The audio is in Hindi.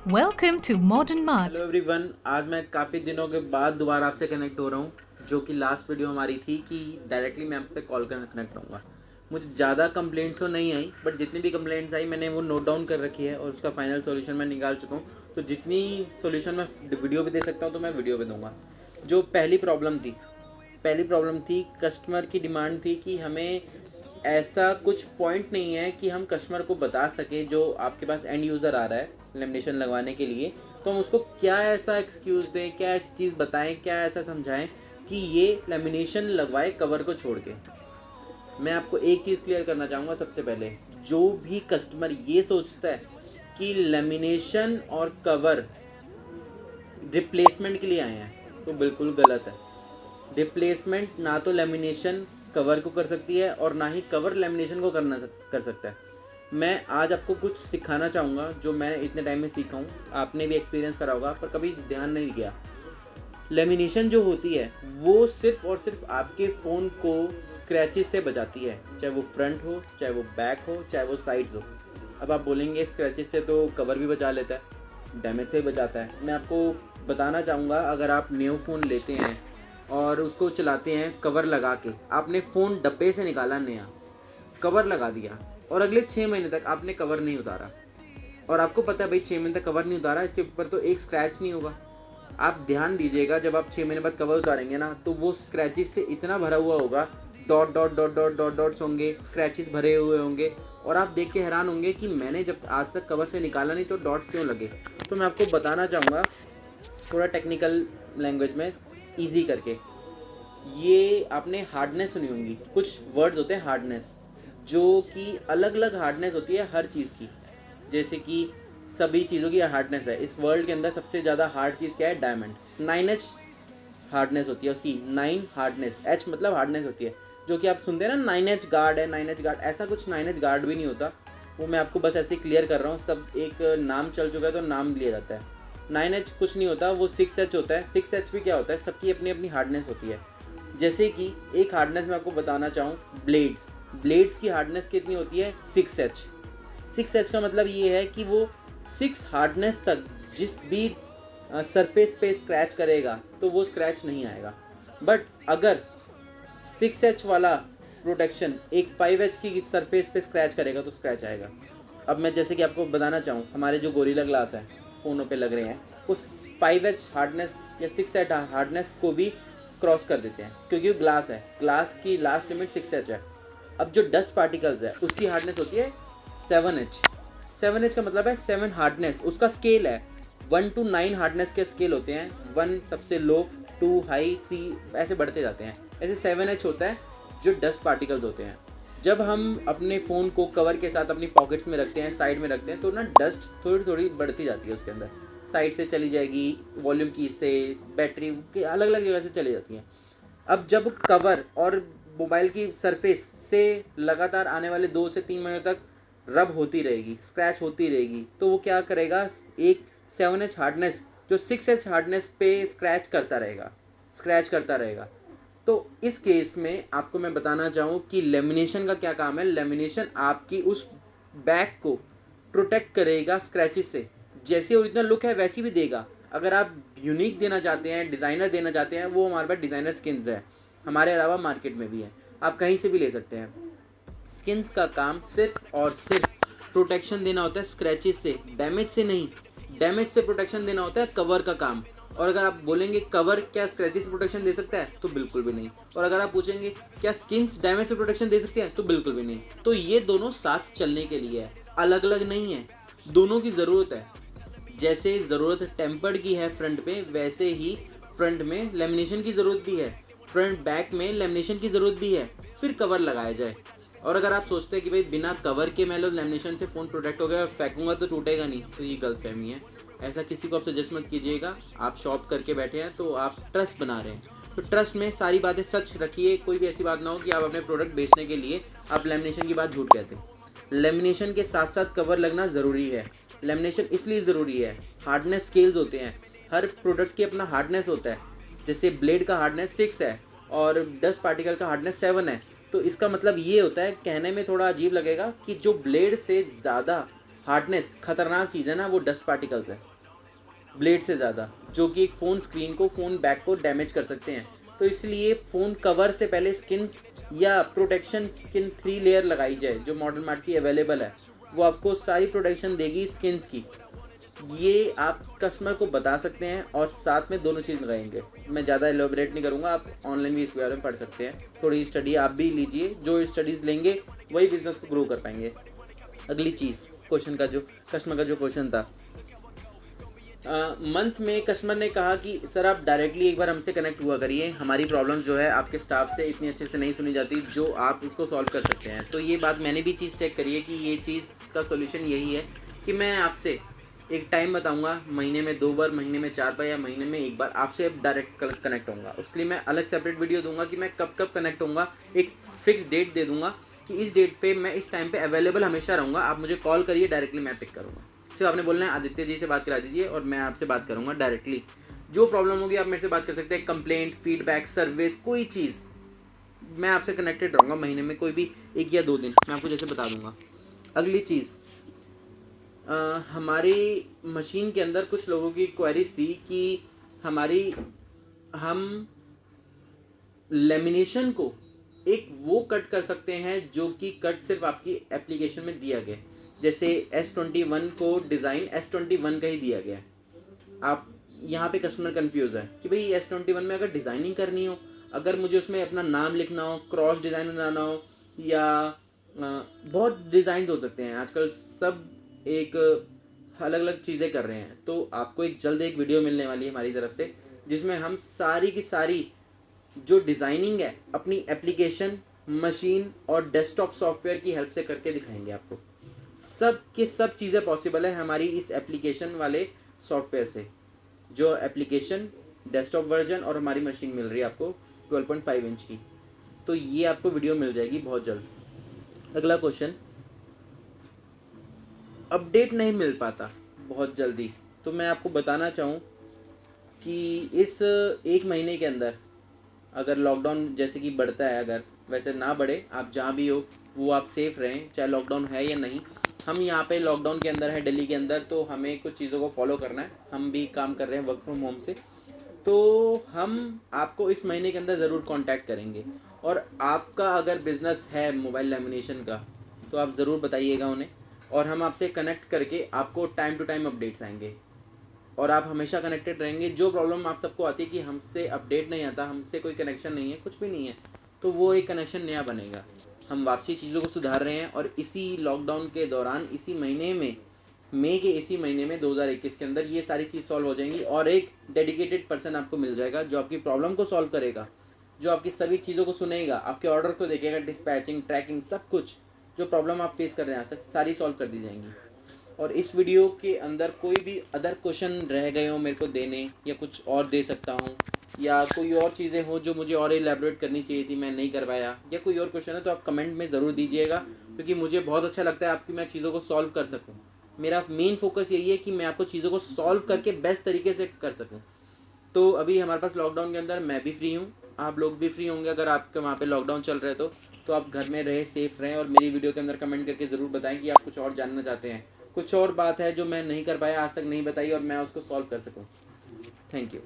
Welcome to Modern Mart. Hello everyone, आज मैं काफ़ी दिनों के बाद दोबारा आपसे कनेक्ट हो रहा हूँ। जो कि लास्ट वीडियो हमारी थी कि डायरेक्टली मैं आप पे कॉल कर कनेक्ट रहूँगा। मुझे ज़्यादा कंप्लेंट्स तो नहीं आई, बट जितनी भी कंप्लेंट्स आई मैंने वो नोट डाउन कर रखी है और उसका फाइनल सॉल्यूशन मैं निकाल चुका हूँ। तो जितनी सॉल्यूशन मैं वीडियो पे दे सकता हूँ तो मैं वीडियो पे दूँगा। जो पहली प्रॉब्लम थी कस्टमर की डिमांड थी कि हमें ऐसा कुछ पॉइंट नहीं है कि हम कस्टमर को बता सके, जो आपके पास एंड यूज़र आ रहा है लेमिनेशन लगवाने के लिए, तो हम उसको क्या ऐसा एक्सक्यूज़ दें, क्या ऐसी चीज़ बताएं, क्या ऐसा समझाएं कि ये लेमिनेशन लगवाए कवर को छोड़ के। मैं आपको एक चीज़ क्लियर करना चाहूँगा। सबसे पहले, जो भी कस्टमर ये सोचता है कि लेमिनेशन और कवर रिप्लेसमेंट के लिए आए हैं, तो बिल्कुल गलत है। रिप्लेसमेंट ना तो लेमिनेशन कवर को कर सकती है और ना ही कवर लेमिनेशन को कर सकता है। मैं आज आपको कुछ सिखाना चाहूँगा जो मैं इतने टाइम में सीखा हूँ। आपने भी एक्सपीरियंस करा होगा पर कभी ध्यान नहीं दिया। लेमिनेशन जो होती है वो सिर्फ और सिर्फ आपके फ़ोन को स्क्रैचेस से बचाती है, चाहे वो फ्रंट हो, चाहे वो बैक हो, चाहे वो साइड्स हो। अब आप बोलेंगे स्क्रैचेस से तो कवर भी बचा लेता है, डैमेज से भी बचाता है। मैं आपको बताना चाहूँगा, अगर आप न्यू फ़ोन लेते हैं और उसको चलाते हैं कवर लगा के, आपने फ़ोन डब्बे से निकाला नया, कवर लगा दिया और अगले 6 महीने तक आपने कवर नहीं उतारा, और आपको पता है भाई 6 महीने तक कवर नहीं उतारा, इसके ऊपर तो एक स्क्रैच नहीं होगा। आप ध्यान दीजिएगा, जब आप 6 महीने बाद कवर उतारेंगे ना, तो वो स्क्रैचेस से इतना भरा हुआ होगा, dot dot dot dot dot dots होंगे, स्क्रैचेस भरे हुए होंगे, और आप देख के हैरान होंगे कि मैंने जब आज तक कवर से निकाला नहीं तो डॉट्स क्यों लगे। तो मैं आपको बताना चाहूँगा थोड़ा टेक्निकल लैंग्वेज में ईजी करके। ये आपने हार्डनेस सुनी होंगी, कुछ वर्ड्स होते हैं हार्डनेस, जो कि अलग अलग हार्डनेस होती है हर चीज़ की। जैसे कि सभी चीज़ों की हार्डनेस है। इस वर्ल्ड के अंदर सबसे ज़्यादा हार्ड चीज़ क्या है? डायमंड। 9H हार्डनेस होती है उसकी, 9 हार्डनेस, H मतलब हार्डनेस होती है। जो कि आप सुनते हैं ना 9H गार्ड है, 9H गार्ड, ऐसा कुछ 9H गार्ड भी नहीं होता। वो मैं आपको बस ऐसे क्लियर कर रहा हूँ, सब एक नाम चल चुका है तो नाम लिया जाता है। 9H कुछ नहीं होता, वो 6H होता है। 6H भी क्या होता है? सबकी अपनी अपनी हार्डनेस होती है। जैसे कि एक हार्डनेस मैं आपको बताना चाहूँ, ब्लेड्स की हार्डनेस कितनी होती है? 6H। 6H का मतलब ये है कि वो 6 हार्डनेस तक जिस भी सरफेस पे स्क्रैच करेगा तो वो स्क्रैच नहीं आएगा। बट अगर 6H वाला प्रोटेक्शन एक 5H की सरफेस पे स्क्रैच करेगा तो स्क्रैच आएगा। अब मैं जैसे कि आपको बताना चाहूँ, हमारे जो गोरिल्ला ग्लास है फ़ोनों पे लग रहे हैं, वो 5H हार्डनेस या 6H हार्डनेस को भी क्रॉस कर देते हैं, क्योंकि वो ग्लास है, ग्लास की लास्ट लिमिट 6H है। अब जो डस्ट पार्टिकल्स है उसकी हार्डनेस होती है 7H। 7H का मतलब है 7 हार्डनेस, उसका स्केल है 1 to 9 हार्डनेस के स्केल होते हैं। 1 सबसे लो, 2 हाई, 3 ऐसे बढ़ते जाते हैं। ऐसे 7H होता है जो डस्ट पार्टिकल्स होते हैं। जब हम अपने फ़ोन को कवर के साथ अपनी पॉकेट्स में रखते हैं, साइड में रखते हैं, तो ना डस्ट थोड़ी थोड़ी बढ़ती जाती है उसके अंदर। साइड से चली जाएगी, वॉल्यूम की से, बैटरी के अलग अलग जगह से चली जाती हैं। अब जब कवर और मोबाइल की सरफेस से लगातार आने वाले 2 से 3 महीनों तक रब होती रहेगी, स्क्रैच होती रहेगी, तो वो क्या करेगा? एक 7H हार्डनेस जो 6H हार्डनेस पे स्क्रैच करता रहेगा। तो इस केस में आपको मैं बताना चाहूँ कि लेमिनेशन का क्या काम है। लेमिनेशन आपकी उस बैक को प्रोटेक्ट करेगा स्क्रैचेस से। जैसी ओरिजिनल लुक है वैसी भी देगा। अगर आप यूनिक देना चाहते हैं, डिज़ाइनर देना चाहते हैं, वो हमारे पास डिज़ाइनर स्किन्स है, हमारे अलावा मार्केट में भी है, आप कहीं से भी ले सकते हैं। स्किन्स का काम सिर्फ और सिर्फ प्रोटेक्शन देना होता है स्क्रैचेस से, डैमेज से नहीं। डैमेज से प्रोटेक्शन देना होता है कवर का काम। और अगर आप बोलेंगे कवर क्या स्क्रैचेस से प्रोटेक्शन दे सकता है, तो बिल्कुल भी नहीं। और अगर आप पूछेंगे क्या स्किन्स डैमेज से प्रोटेक्शन दे सकते हैं, तो बिल्कुल भी नहीं। तो ये दोनों साथ चलने के लिए है, अलग अलग नहीं है, दोनों की ज़रूरत है। जैसे ज़रूरत टेम्पर्ड की है फ्रंट पे, वैसे ही फ्रंट में लेमिनेशन की ज़रूरत भी है, फ्रंट बैक में लेमिनेशन की ज़रूरत भी है, फिर कवर लगाया जाए। और अगर आप सोचते हैं कि भाई बिना कवर के मैं लो लेमिनेशन से फ़ोन प्रोटेक्ट हो गया, फेंकूंगा तो टूटेगा नहीं, तो ये गलतफहमी है। ऐसा किसी को आप सजेस्ट मत कीजिएगा। आप शॉप करके बैठे हैं तो आप ट्रस्ट बना रहे हैं, तो ट्रस्ट में सारी बातें सच रखिए। कोई भी ऐसी बात ना हो कि आप अपने प्रोडक्ट बेचने के लिए आप लेमिनेशन की बात झूठ कहते हैं। लेमिनेशन के साथ साथ कवर लगना ज़रूरी है। लेमिनेशन इसलिए ज़रूरी है, हार्डनेस स्केल्स होते हैं, हर प्रोडक्ट की अपना हार्डनेस होता है। जैसे ब्लेड का हार्डनेस 6 है और डस्ट पार्टिकल का हार्डनेस 7 है। तो इसका मतलब ये होता है, कहने में थोड़ा अजीब लगेगा कि जो ब्लेड से ज़्यादा हार्डनेस खतरनाक चीज़ है ना, वो डस्ट पार्टिकल्स है ब्लेड से ज़्यादा, जो कि एक फ़ोन स्क्रीन को, फ़ोन बैक को डैमेज कर सकते हैं। तो इसलिए फ़ोन कवर से पहले स्किन्स या प्रोटेक्शन स्किन 3 लेयर लगाई जाए, जो मॉडर्न मार्ट की अवेलेबल है। वो आपको सारी प्रोटेक्शन देगी स्किन्स की। ये आप कस्टमर को बता सकते हैं और साथ में दोनों चीज़ लगाएंगे। मैं ज़्यादा एलोबरेट नहीं करूँगा, आप ऑनलाइन भी इसके बारे में पढ़ सकते हैं। थोड़ी स्टडी आप भी लीजिए, जो स्टडीज़ लेंगे वही बिज़नेस को ग्रो कर पाएंगे। अगली चीज़, क्वेश्चन का जो कस्टमर का जो क्वेश्चन था, मंथ में कस्टमर ने कहा कि सर आप डायरेक्टली एक बार हमसे कनेक्ट हुआ करिए, हमारी प्रॉब्लम जो है आपके स्टाफ से इतनी अच्छे से नहीं सुनी जाती, जो आप इसको सॉल्व कर सकते हैं। तो ये बात मैंने भी चीज़ चेक करी है कि ये चीज़ का सोल्यूशन यही है कि मैं आपसे एक टाइम बताऊंगा, महीने में 2 बार, महीने में 4 बार या महीने में 1 बार आपसे डायरेक्ट कनेक्ट होऊंगा। उसके लिए मैं अलग सेपरेट वीडियो दूंगा कि मैं कब कब कनेक्ट होऊंगा, एक फिक्स डेट दे दूंगा कि इस डेट पे मैं इस टाइम पे अवेलेबल हमेशा रहूँगा, आप मुझे कॉल करिए, डायरेक्टली मैं पिक करूँगा। सिर्फ आपने बोलना है आदित्य जी से बात करा दीजिए और मैं आपसे बात करूँगा डायरेक्टली। जो प्रॉब्लम होगी आप मेरे से बात कर सकते हैं, कंप्लेंट, फीडबैक, सर्विस, कोई चीज़, मैं आपसे कनेक्टेड रहूँगा महीने में कोई भी 1 या 2 दिन, मैं आपको जैसे बता दूँगा। अगली चीज़, हमारी मशीन के अंदर कुछ लोगों की क्वेरीज थी कि हम लेमिनेशन को एक वो कट कर सकते हैं जो कि कट सिर्फ आपकी एप्लीकेशन में दिया गया, जैसे S21 को डिज़ाइन S21 का ही दिया गया है। आप यहाँ पे कस्टमर कंफ्यूज है कि भाई S21 में अगर डिज़ाइनिंग करनी हो, अगर मुझे उसमें अपना नाम लिखना हो, क्रॉस डिज़ाइन बनाना हो, या बहुत डिज़ाइन हो सकते हैं आजकल, सब एक अलग अलग चीज़ें कर रहे हैं। तो आपको जल्द एक वीडियो मिलने वाली है हमारी तरफ से, जिसमें हम सारी की सारी जो डिज़ाइनिंग है अपनी एप्लीकेशन, मशीन और डेस्कटॉप सॉफ्टवेयर की हेल्प से करके दिखाएंगे आपको। सब के सब चीज़ें पॉसिबल है हमारी इस एप्लीकेशन वाले सॉफ्टवेयर से। जो एप्लीकेशन, डेस्कटॉप वर्जन और हमारी मशीन मिल रही है आपको 12.5 इंच की। तो ये आपको वीडियो मिल जाएगी बहुत जल्द। अगला क्वेश्चन, अपडेट नहीं मिल पाता बहुत जल्दी, तो मैं आपको बताना चाहूँ कि इस 1 महीने के अंदर अगर लॉकडाउन जैसे कि बढ़ता है, अगर वैसे ना बढ़े, आप जहाँ भी हो वो आप सेफ़ रहें, चाहे लॉकडाउन है या नहीं। हम यहाँ पे लॉकडाउन के अंदर है दिल्ली के अंदर, तो हमें कुछ चीज़ों को फॉलो करना है। हम भी काम कर रहे हैं वर्क फ्रॉम होम से, तो हम आपको इस महीने के अंदर ज़रूर कांटेक्ट करेंगे। और आपका अगर बिज़नेस है मोबाइल लेमिनेशन का, तो आप ज़रूर बताइएगा उन्हें, और हम आपसे कनेक्ट करके आपको टाइम टू टाइम अपडेट्स आएंगे और आप हमेशा कनेक्टेड रहेंगे। जो प्रॉब्लम आप सबको आती है कि हमसे अपडेट नहीं आता, हमसे कोई कनेक्शन नहीं है, कुछ भी नहीं है, तो वो एक कनेक्शन नया बनेगा। हम वापसी चीज़ों को सुधार रहे हैं और इसी लॉकडाउन के दौरान, इसी महीने में, मई के इसी महीने में 2021 के अंदर ये सारी चीज़ सॉल्व हो जाएंगी और एक डेडिकेटेड पर्सन आपको मिल जाएगा जो आपकी प्रॉब्लम को सॉल्व करेगा, जो आपकी सभी चीज़ों को सुनेगा, आपके ऑर्डर को देखेगा, डिस्पैचिंग, ट्रैकिंग, सब कुछ जो प्रॉब्लम आप फेस कर रहे हैं आज तक, सारी सॉल्व कर दी जाएंगी। और इस वीडियो के अंदर कोई भी अदर क्वेश्चन रह गए हो मेरे को देने, या कुछ और दे सकता हूँ, या कोई और चीज़ें हो जो मुझे और एलैबोरेट करनी चाहिए थी मैं नहीं कर पाया, या कोई और क्वेश्चन है, तो आप कमेंट में ज़रूर दीजिएगा, क्योंकि मुझे बहुत अच्छा लगता है आपकी मैं चीज़ों को सॉल्व कर सकूँ। मेरा मेन फोकस यही है कि मैं आपको चीज़ों को सॉल्व करके बेस्ट तरीके से कर सकूँ। तो अभी हमारे पास लॉकडाउन के अंदर मैं भी फ्री हूँ, आप लोग भी फ्री होंगे। अगर आपके वहाँ पे लॉकडाउन चल रहे तो आप घर में रहे, सेफ रहें, और मेरी वीडियो के अंदर कमेंट करके ज़रूर बताएं कि आप कुछ और जानना चाहते हैं, कुछ और बात है जो मैं नहीं कर पाया आज तक, नहीं बताई, और मैं उसको सॉल्व कर सकूँ। Thank you.